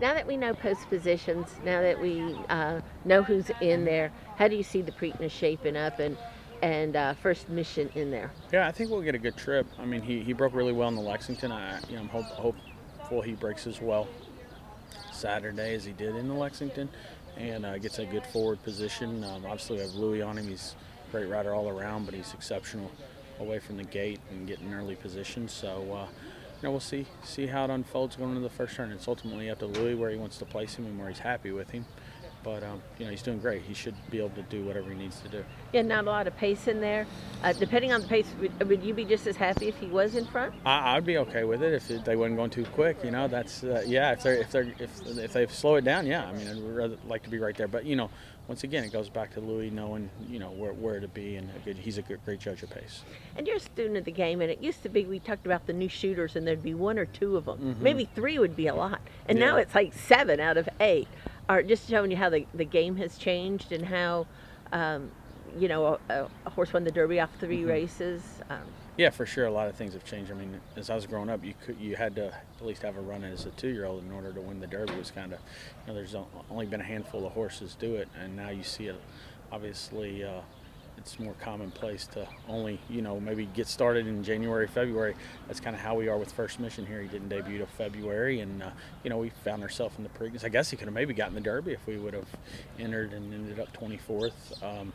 Now that we know post positions, now that we know who's in there, how do you see the Preakness shaping up and first mission in there? Yeah, I think we'll get a good trip. I mean, he broke really well in the Lexington. I'm hopeful he breaks as well Saturday as he did in the Lexington, and gets a good forward position. Obviously, we have Louis on him. He's a great rider all around, but he's exceptional away from the gate and getting early positions. So. We'll see how it unfolds going into the first turn. It's ultimately up to Louis where he wants to place him and where he's happy with him. But, he's doing great. He should be able to do whatever he needs to do. Yeah, not a lot of pace in there. Depending on the pace, would you be just as happy if he was in front? I'd be okay with it if they wasn't going too quick. That's yeah. If they slow it down, yeah. I mean, I'd rather like to be right there. But once again, it goes back to Louis knowing where to be, and he's a great judge of pace. And you're a student of the game, and it used to be we talked about the new shooters, and there'd be 1 or 2 of them. Mm-hmm. Maybe 3 would be a lot, and yeah. now it's like 7 out of 8. Are just showing you how the game has changed and how a horse won the Derby off 3 mm-hmm. races. Yeah, for sure. A lot of things have changed. I mean, as I was growing up, you had to at least have a run as a 2-year-old in order to win the Derby. It was kind of, there's only been a handful of horses do it, and now you see it. Obviously, it's more commonplace to only, maybe get started in January, February. That's kind of how we are with First Mission here. He didn't debut till February, and we found ourselves in the Preakness. I guess he could have maybe gotten the Derby if we would have entered and ended up 24th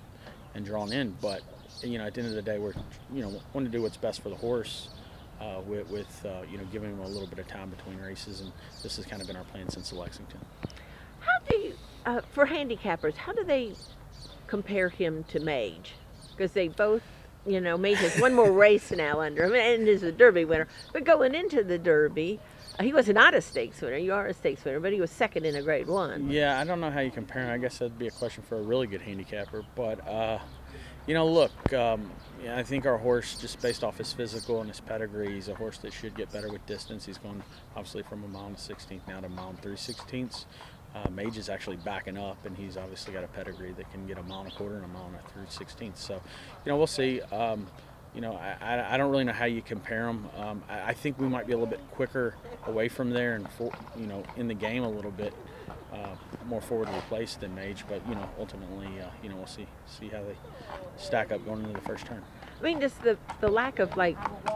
and drawn in. But at the end of the day, we're want to do what's best for the horse with giving him a little bit of time between races, and this has kind of been our plan since the Lexington. How do you, for handicappers, how do they compare him to Mage? Because they both, Mage has one more race now under him and is a Derby winner. But going into the Derby, he was not a stakes winner. You are a stakes winner, but he was second in a Grade 1. Yeah, I don't know how you compare him. I guess that'd be a question for a really good handicapper. But, look, I think our horse, just based off his physical and his pedigree, he's a horse that should get better with distance. He's going, obviously, from a mile and 16th now to a mile and 3/16. Mage is actually backing up, and he's obviously got a pedigree that can get a mile and a quarter and a mile and a 3/16. So, we'll see. I don't really know how you compare them. I think we might be a little bit quicker away from there and, in the game a little bit more forwardly placed than Mage. But, ultimately, we'll see how they stack up going into the first turn. I mean, just the lack of,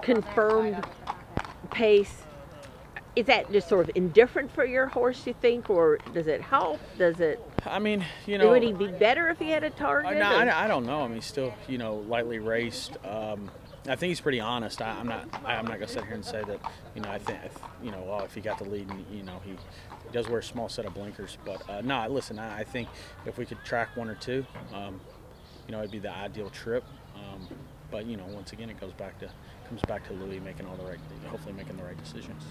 confirmed pace, is that just sort of indifferent for your horse, you think, or does it help? Does it? I mean, would he be better if he had a target? No, I don't know. I mean, he's still, lightly raced. I think he's pretty honest. I'm not gonna sit here and say that, I think, if he got the lead, and, he does wear a small set of blinkers. But no, listen, I think if we could track 1 or 2, it'd be the ideal trip. But once again, it comes back to Louis making hopefully making the right decisions.